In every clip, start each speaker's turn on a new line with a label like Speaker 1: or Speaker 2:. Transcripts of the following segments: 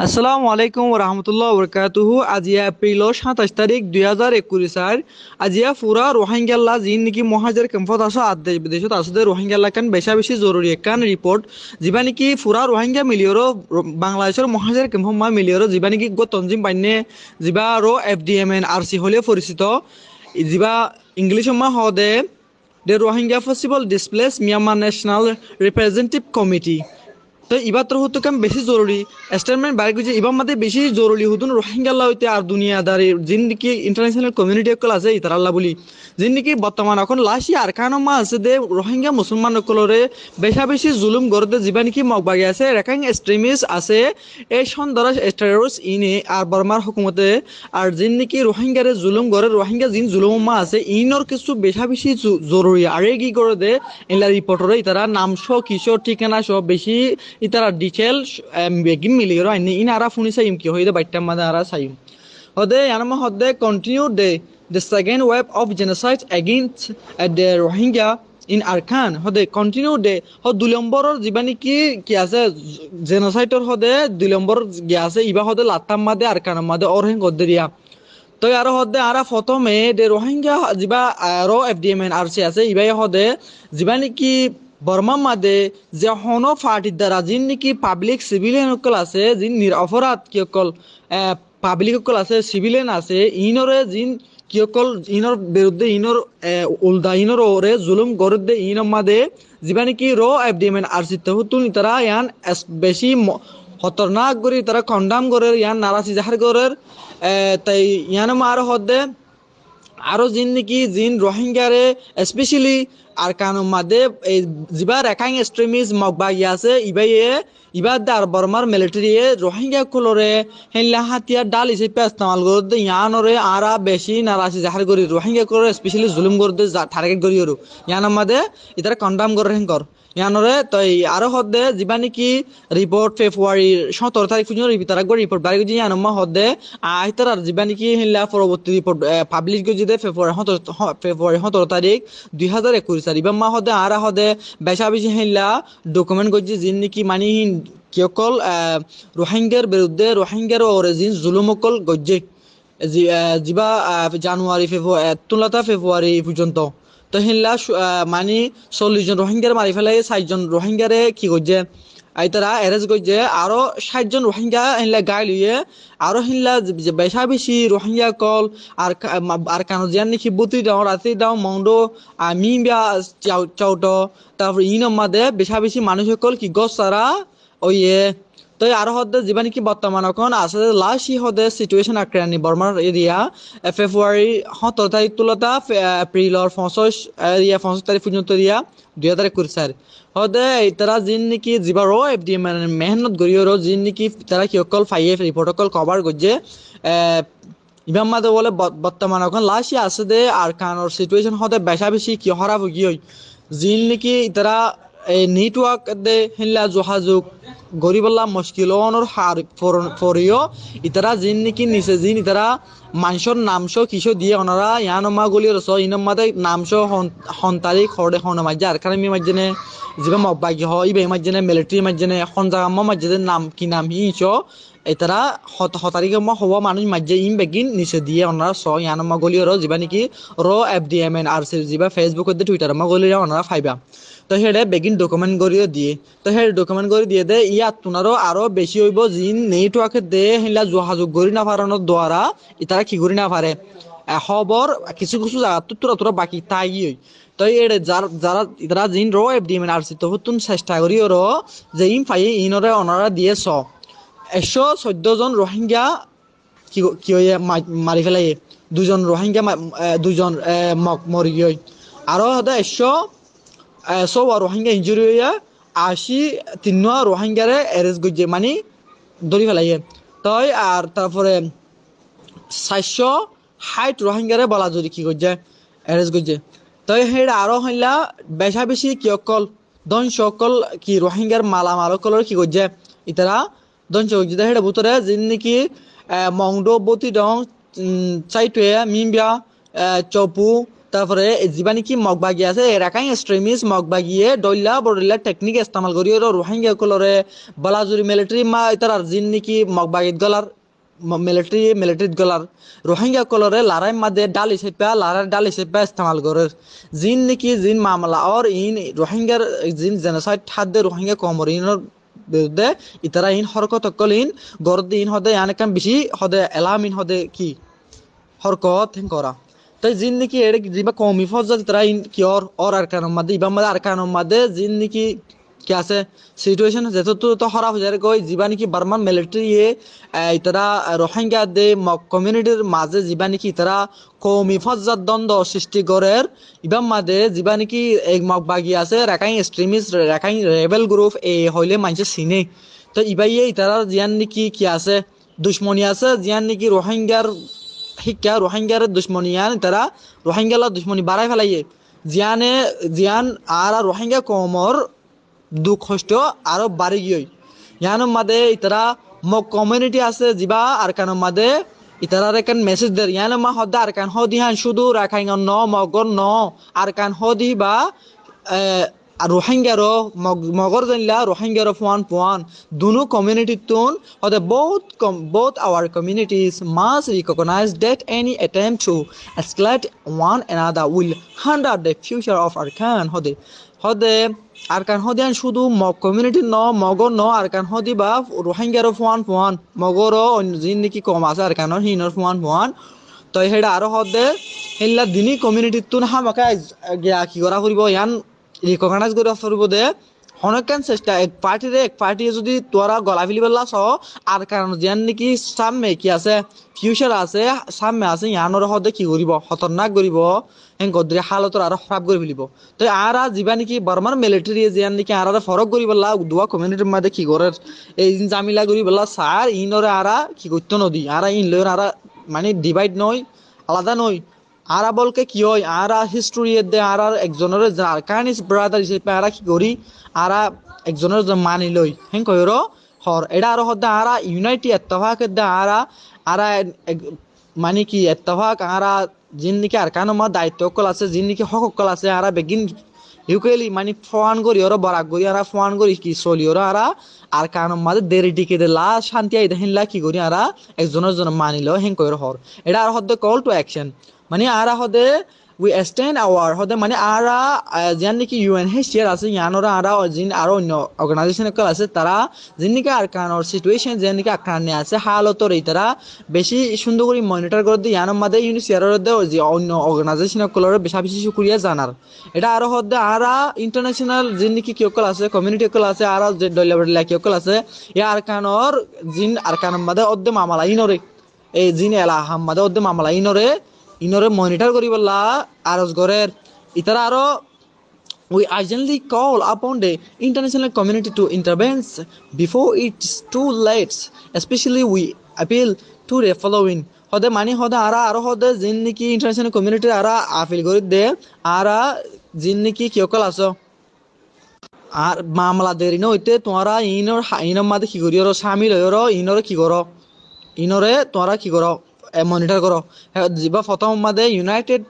Speaker 1: আসসালামু আলাইকুম রহমতুল্লাহ বরকাতুহু আজিয়া এপ্রিল 27 তারিখ 2021 আজিয়া ফুরা রোহিঙ্গাল্লা জিন নিকি মহাজের কেম্পত আসো আদেশ বিদেশত আসলে রোহিঙ্গাল্লা কান বেশা বেশি জরুরি কান রিপোর্ট যিবা নিকি ফুরা রোহিঙ্গা মিলিয়রো বাংলাদেশের মহাজের কেম্প মা মিলিয়রো যিবা নিকি গো তনজিম বাইনে যিবা রো এফডিএমএন আরসি হলে পরিচিত যিবা ইংলিশ মা হদে the Rohingya possible displace Myanmar national representative committee তো ইবার তো হতো কাম বেশি জরুরি স্টেটমেন্ট বাইরে গেছে ইবার মধ্যে বেশি জরুরি হতুন রোহিঙ্গাল্লা হইতে আর দুনিয়াদারি যিন নাকি ইন্টারন্যাশনাল কমিউনিটি অকল আছে ইতারাল্লা বলি যিন নাকি বর্তমান এখন লাশি আর কানো আছে দে রোহিঙ্গা মুসলমান অকলরে বেশা বেশি জুলুম গরদে যিবা নাকি মগবাগি আছে রেখাং এক্সট্রিমিস্ট আছে এই সন্দরা টেররিস্ট ইনে আর বর্মার হুকুমতে আর যিন নাকি রোহিঙ্গারে জুলুম গরে রোহিঙ্গা জিন জুলুম আছে ইনর কিছু বেশা বেশি জরুরি আর কি করে দে এলা রিপোর্টরে ইতারা নাম সহ কিশোর ঠিকানা সহ বেশি itara detail begin miliro ani in ara funi sayim ki hoide baittam mada ara sayim hode yanama hode continue the second wave of genocide against the Rohingya in Arkhan hode continue de ho dulomboror jibani ki ase genocide or hode dulombor gi ase iba hode latam made Arkhan made orhen godriya তো আরো হদে আরা প্রথমে de Rohingya jiba aro FDMN RC আছে ইবাই হদে জিবা নাকি বর্মা মাদে যে হন পার্টির দ্বারা যিন নাকি পাবলিক সিভিলিয়ান অকল আছে যিন অপরাধ কি অকল পাবলিক অকল আছে সিভিলিয়ান আছে ইনরে যিন কি অকল ইনর বিরুদ্ধে ইনর উল্দা ইনর ওরে জুলুম গরদে ইনর মাদে যিবা নাকি র এফডিএমএন আরসি তহুতুন তারা ইয়ান বেশি খতরনাক করে তারা কন্ডাম করে ইয়ান নারাসি জাহার করে তাই ইয়ান আর হদে আরো জিন নাকি জিন রোহিঙ্গারে স্পেশালি আর কানো মাদে জিবা রেখাং এক্সট্রিমিস্ট মগবাগি আছে ইবাইয়ে ইবাদার বর্মার মিলিটারি রোহিঙ্গা কুলরে হেনলা হাতিয়ার ডাল হিসেবে ইস্তেমাল করতে ইয়ানরে আরা বেশি নারাসি জাহার করি রোহিঙ্গা কুলরে স্পেশালি জুলুম করতে টার্গেট করি আর ইয়ান মাদে ইতারা কন্ডাম করে হেঙ্কর ইয়ানরে তই আরো হদে যিবা নেকি রিপোর্ট ফেব্রুয়ারি 17 তারিখ পর্যন্ত তারা রিপোর্ট বাড়ি গিয়ে ইয়ানমা হদে আইতার যিবা নেকি হেনলা পরবর্তী রিপোর্ট পাবলিশ গিয়ে দে ফেব্রুয়ারি 17 তারিখ 2021 তারিখ বা মা হদে আরা হদে বেশা বেশি হেনলা ডকুমেন্ট গজি যিন নাকি মানি কিয়কল রোহিঙ্গার বিরুদ্ধে রোহিঙ্গার ওরে জিন জুলুমকল গজ্জে যিবা জানুয়ারি ফেব্রুয়ারি পর্যন্ত তো হিল্লা মানে 40 জন রোহিঙ্গার মারি ফেলে 60 জন রোহিঙ্গারে কি করছে আইতারা অ্যারেস্ট করছে আরো 60 জন রোহিঙ্গা হিল্লা গায়ে লিয়ে আরো হিল্লা বেশা বেশি রোহিঙ্গা কল আর কানো জিয়ান নাকি বুতি দাও রাতে দাও মন্ডো মিম্বিয়া চাউটো তারপর ইনমাদে বেশা বেশি মানুষ কল কি গছ সারা ওইয়ে তো আরো হদে যিবা নাকি বর্তমান এখন আছে লাস্ট হদে সিচুয়েশন আক্রানি বর্মার এরিয়া ফেব্রুয়ারি 17 তারিখ তুলতা এপ্রিলর 25 তারিখ পর্যন্ত এরিয়া 2021 হদে তারা জিন নাকি যিবা রো এফডিএম মেহনত গরিয়র জিন নাকি তারা কি অকল 5 রিপোর্ট অকল কভার করছে ইমাম মাদে বলে বর্তমান এখন লাস্ট আছে দে আর কানোর সিচুয়েশন হদে বেশা বেশি কি হরাব গিয়ে জিন নাকি তারা নেটওয়ার্ক দে হিল্লা যোগাযোগ গরিবল্লা মুশকিল অনর হার ফরিও ইতারা জিন নাকি নিচে জিন ইতারা মানুষের নামস কিসো দিয়ে ওনারা ইয়ানমা গলির রস ইনমাদে নামস হন্তারি খড়ে হন মাঝে আর কারণ মাঝে যিবা মগবাগি হয় ইবে মাঝে মিলিটারি মাঝে এখন জায়গা মাঝে নাম কি নাম হিংস এতারা হতারিকে হওয়া মানুষ মাঝে ইম বেগিন নিচে দিয়ে ওনারা ইয়ানমা গলির যিবা নাকি র এফডিএমএন আর যিবা ফেসবুক টুইটার মা গলিরা ওনারা ফাইবা তো সেটা বেগিন ডকুমেন্ট করিও দিয়ে তো সেই ডকুমেন্ট করে দিয়ে দে ইয়াত তোমারও আরো বেশি হইব জিন নেটওয়ার্কে দে সেইলা যোগাযোগ করি না পারানোর দ্বারা ইতারা কি করি না পারে খবর কিছু কিছু জায়গা তোরা তোরা বাকি তাই তো এর যারা ইতারা জিন রো এফডিএমএন আর তো তুন চেষ্টা করি ওর যে ইম ফাই ইনরে ওনারা দিয়ে 114 জন রোহিঙ্গা কি হয়ে মারি ফেলাই 2 জন রোহিঙ্গা 2 জন মরি গিয়ে আরো হয়তো 100 রোহিঙ্গা ইঞ্জুরি হইয়া 83 রোহিঙ্গারে অ্যারেস্ট করছে মানে ধরি ফেলাইয়ে তাই আর তারপরে 460 রোহিঙ্গারে বলা যদি কি করছে অ্যারেস্ট করছে তাই সেটা আরো হইলা বেশা বেশি কি অকল ধ্বংস অকল কি রোহিঙ্গার মালামাল অকলের কি করছে ইতারা ধ্বংস করছে সেটা ভিতরে যিনি নাকি মংডো বতি ডং চাইটুয়ে মিম্বিয়া চপু তারপরে যিবা নাকি মগবাগি আছে রাখাইন এক্সট্রিমিস্ট মগবাগিয়ে ডইলা বড়িলা টেকনিক ইস্তেমাল করি রোহিঙ্গা কলরে বালাজুরি মিলিটারি মা ইতার জিন নাকি মগবাগিত গলার মিলিটারিত গলার রোহিঙ্গা কলরে লারাই মাদে ডাল হিসেবে লারার ডাল হিসেবে ইস্তেমাল করে জিন নাকি জিন মামলা আর ইন রোহিঙ্গার জিন জেনোসাইড খাদ্যে রোহিঙ্গা কমর ইনর বিরুদ্ধে ইতারা ইন হরকত কলিন গরদ ইন হদে আনেকান বেশি হদে এলামিন হদে কি হরকত হেন করা তাই জিন নাকি এর যিবা কমি ফজত তারা ইন কি আর আরকানোর মধ্যে ইবা মধ্যে আরকানোর মধ্যে জিন নাকি কি আছে সিচুয়েশন যেহেতু তো খারাপ হয়ে যায় কই যিবা নাকি বার্মান মিলিটারি ইতারা রোহিঙ্গা দে কমিউনিটির মাঝে যিবা নাকি তারা কমি ফজত দ্বন্দ্ব সৃষ্টি করের ইবা মাঝে যিবা নাকি এক মগবাগি আছে Rakhine extremist Rakhine rebel group হইলে মানুষে চিনে তো ইবাইয়ে ইতারা জিয়ান নাকি কি আছে দুশ্মনী আছে জিয়ান নাকি রোহিঙ্গার শিক্ষা রোহিঙ্গার দুশ্মনিয়ান তারা রোহিঙ্গালা দুশ্মনী বাড়াই ফেলাইয়ে জিয়ান আর রোহিঙ্গা কমর দুঃখ কষ্ট আরো বাড়ি গিয়ে ইয়ানোর মাদে ইতারা মগ কমিউনিটি আছে যিবা আরকানোর মাদে ইতারার একান মেসেজ দের ইয়ানোর মা হদ্দা আরকান হদি হান শুধু রাখাইন ন মগর ন আরকান হদি বা রোহিঙ্গারো মগর জানলা রোহিঙ্গারো ফুয়ান দুনো community tune or the both our communities must recognize that any attempt to escalate one another will hinder the future of Arkan hode Arkan hodian শুধু community no মগর no Arkan hodi বা রোহিঙ্গারো Fuan মগরো জিন নাকি কম আছে আরকানোর হিনর Fuan তো হেডা আরো হদে হেলা দিনী community tune হামাকা গিয়া কি করা করিব ইয়ান রিকগনাইজ করে ফেলব দে হনকান চেষ্টা এক পার্টি যদি তোরা গলা ফেলি পেলা চ আর কারণ যেন নাকি সামনে কি আছে ফিউচার আছে সামনে আছে ইয়ানোর হদে কি করিব খতরনাক করিব হেন গদ্রে হালতর আরো খারাপ করে ফেলিব তো আরা যিবা নাকি বর্মার মিলিটারি যেন নাকি আরা ফরক করি পেলা দুয়া কমিউনিটির মধ্যে কি করে এই জামিলা করি পেলা সার ইনরে আরা কি করতে নদী আরা ইন লয়ের আরা মানে ডিভাইড নয় আলাদা নয় আরা বলকে কি হয় আরা হিস্ট্রি দে আরা একজনের আরকানিস ব্রাদার হিসেবে আরা কি করি আরা একজনের মানি লই হেন কইর হর এটা আরো হদে আরা ইউনাইটি ইত্তেফাক দে আরা মানে কি ইত্তেফাক আরা জিন নাকি আরকানোর মা দায়িত্ব কল আছে জিন নাকি হক কল আছে আরা বেগিন ইউকেলি মানে ফোয়ান করি ওরা বরাক করি আরা ফোয়ান করি কি চলি ওরা আরা আরকানোর মাঝে দেরি টিকে দে লা শান্তি আই দেখিনলা কি করি আরা একজনের জন মানি লো হেন কইর হর এটা আর হদে কল টু অ্যাকশন মানে আরা হদে উই স্ট্যান্ড আওয়ার হদে মানে আরা যেন নাকি UNHCR আছে ইয়ানোরা আরা জিন আরো অন্য অর্গানাইজেশন আছে তারা জিন নাকি আরকানোর সিচুয়েশন যেন নাকি আকানে আছে হালতর এই তারা বেশি সুন্দর করে মনিটর করে দিয়ে ইয়ানোর মাঝে UNHCR দে যে অন্য অর্গানাইজেশন গুলোর বেশি শুকরিয়া জানার এটা আরো হদে আরা ইন্টারন্যাশনাল জিন নাকি কি আছে কমিউনিটি আছে আরা যে ডলাবলা কি আছে ইয়া আরকানোর জিন আরকানোর মাঝে অদ্দে মামলা ইনরে এই জিন এলা হামমাদে অদ্দে মামলা ইনরে মনিটর করি বললা আরজ গরের ইতারা আরো we urgently call upon the international community to intervene before it's too late especially we appeal to the following হদে মানে হদে আরা আরো হদে জিন নাকি ইন্টারন্যাশনাল কমিউনিটি আরা আপিল করে দে আরা জিন নাকি কি কল আছো আর মামলা দেরি ন হইতে তোমরা ইনর মাঝে কি করি শামিল হইরো ইনরে কি করো ইনরে তোমরা কি করো মনিটর করো যিবা প্রথম মাঝে ইউনাইটেড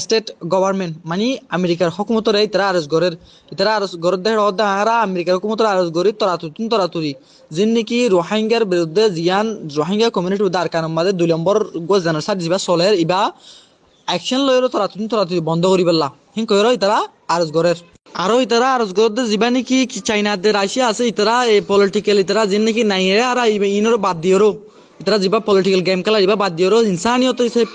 Speaker 1: স্টেট গভর্নমেন্ট মানে আমেরিকার হুকুমতরে ইতারা আরজ গরের দেহ আরা আমেরিকার হুকুমতরে আরজ গরি তরাতুরি যিন নাকি রোহিঙ্গার বিরুদ্ধে জিয়ান রোহিঙ্গা কমিউনিটি উদ্ধার কারণ মাঝে 2 নম্বর গো জেনোসাইড যিবা চলের ইবা অ্যাকশন লইরো তরাতুরি বন্ধ করি পেলা হিং কইরো ইতারা আরজ গরের আরো ইতারা আরজ গরদ যিবা নাকি চাইনা দে রাশিয়া আছে ইতারা এই পলিটিক্যাল ইতারা যিন নাকি নাই আর ইনর বাদ দিয়রো ইতারা যিবা পলিটিক্যাল গেম খেলা যিবা বাদ দিয়রো ইনসানিয়ত হিসেবে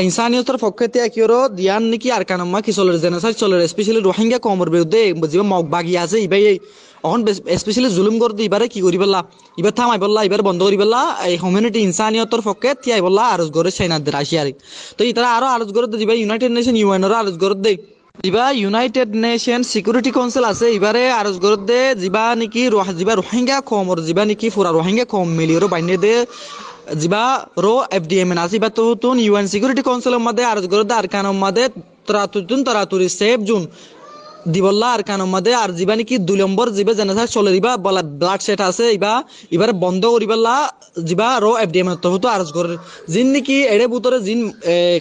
Speaker 1: ইনসানিয়তের পক্ষে কিয়রো দিয়ান নাকি আরকানোর কি চলের জেনোসাইড চলের স্পেশালি রোহিঙ্গা কমর বিরুদ্ধে যিবা মগবাগি আছে ইবাই অহন স্পেশালি জুলুম করতে ইবারে কি করি পেলা ইবার থামাই পেলা ইবার বন্ধ করি পেলা এই কমিউনিটি ইনসানিয়তের পক্ষে তিয়াই পেলা আরজ গরে চাইনাদের রাশিয়ার তো ইতারা আরো আরজ গরে যিবা ইউনাইটেড নেশন ইউএনর আরজ গরে দে যিবা ইউনাইটেড নেশন সিকিউরিটি কাউন্সিল আছে ইবারে আরজ গরে দে যিবা নাকি যিবা রোহিঙ্গা কমর যিবা নাকি পুরা রোহিঙ্গা কম মিলিয়র বাইনে দে যিবা রো FDMN আছে বা তুন UN সিকিউরিটি কাউন্সিলের মধ্যে আরজ গরে দে আরকানোর মধ্যে তরাতুরি সেফ জুন দিবল্লা আর কানের মধ্যে আর যিবা নাকি 2 নম্বর যিবা জেনেসা চলে দিবা বলা ব্লাড সেট আছে এবার বন্ধ করিবাল্লা যিবা র এফডিএম এর তরফতো আরজ করে যিন নাকি এড়ে ভিতরে যিন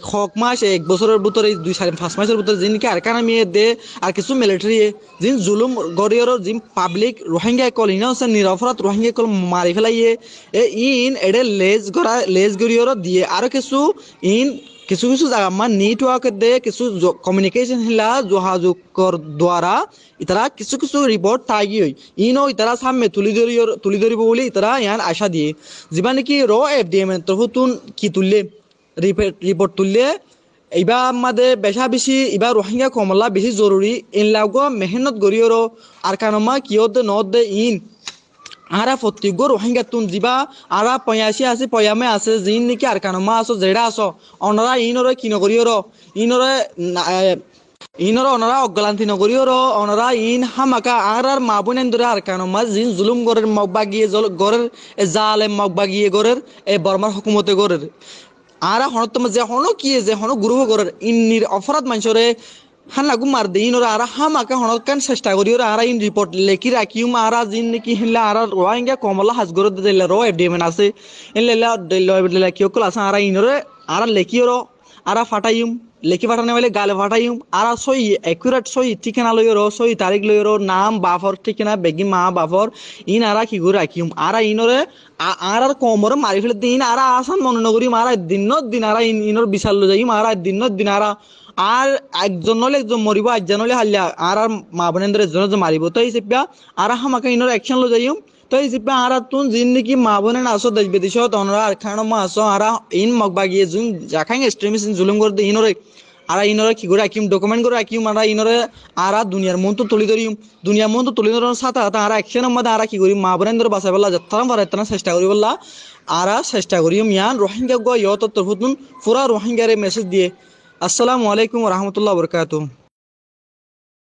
Speaker 1: খক মাস 1 বছরের ভিতরে 2-5 মাসের ভিতরে যিন নাকি আর কানা মিয়ে দে আর কিছু মিলিটারি যিন জুলুম গরিয়র যিন পাবলিক রোহিঙ্গা কল ইনসেন্ট নিরপরাধ রোহিঙ্গা কল মারি ফেলাইয়ে ইন এড়ে লেজ গরিয়র দিয়ে আরো কিছু ইন কিছু কিছু জায়গা আমার নেটওয়ার্ক দে কিছু কমিউনিকেশন হিলা যোগাযোগর দ্বারা ইতারা কিছু কিছু রিপোর্ট থাকি হই ইনো ইতারা সামনে তুলি ধরিব বলে ইতারা ইয়ান আশা দিয়ে যিবা নাকি র এফডিএম এর তরফতুন কি তুললে রিপোর্ট তুললে এইবার আমাদের বেশা বেশি এবার রোহিঙ্গা কমলা বেশি জরুরি ইন লাগো মেহনত গরিয়র আর কানমা কিয়ত নদ দে ইন আরা প্রত্যেক রোহিঙ্গা তুন যা আরা 85 পয়ামে আছে যিন নাকি আর কানমা আছো যেটা আছো অনারা ইনরে কি নগরিয়র ইনর অনারা অগ্লান্তি নগরিয়র অনারা ইন হামাকা আর মা বোনেন ধরে আর কানমা যিন জুলুম গরের মগবাগিয়ে গরের জালে মগবাগিয়ে গরের এ বর্মার হুকুমতে গরের আরা হনতম যে হন কি যে হন গুরু গরের ইন্নির অপরাধ মানুষরে হান্নাগু মার দে ইনরা আর হামাকা হনকান চেষ্টা করি আর ইন রিপোর্ট লেখি রাখিম আর জিন নাকি হিলা আর রোহিঙ্গা কমলা হাজগর দিলে রো এফডিএম আছে ইনলেলা দিলে কি কল আছে আর ইনরে আর লেখিও আর ফাটাইম লেখি ফাটানো বলে গালে ফাটাইম আর সই একুরেট সই ঠিকানা লইর সই তারিখ লইর নাম বাফর ঠিকানা বেগি মা বাফর ইন আর কি করে রাখিম আর ইনরে আর কমর মারি ফেলে দিন আর আসান মনে নগরী আর দিন আর ইনর বিশাল যাইম আর দিন আর একজন হলে একজন মরিব একজন হলে হাল্লা আর মা বোনেন্দ্র একজন মারিব তো এই চেপা আর হামাকে ইনর অ্যাকশন লো যাইম তো এই চেপা আর তুন যিন নাকি মা বোনেন আসো দেশ বিদেশ তনরা আর খান মা আসো আর ইন মগবাগিয়ে জুন যাখাং এক্সট্রিমিস্ট জুলুম করে ইনরে আর ইনরে কি করে রাখিম ডকুমেন্ট করে রাখিম আর ইনরে আর দুনিয়ার মন তো তুলি ধরিম দুনিয়ার মন তো তুলি ধরার সাথে আর অ্যাকশনের মধ্যে আর কি করি মা বোনেন্দ্র বাঁচাই বললা যতটা পারে ততটা চেষ্টা করি বললা আর চেষ্টা করিম ইয়ান রোহিঙ্গা গো ইয়ত তরফতুন পুরা রোহিঙ্গারে মেসেজ দিয়ে আসসালামু আলাইকুম ওয়া রাহমাতুল্লাহি ওয়া বারাকাতুহু।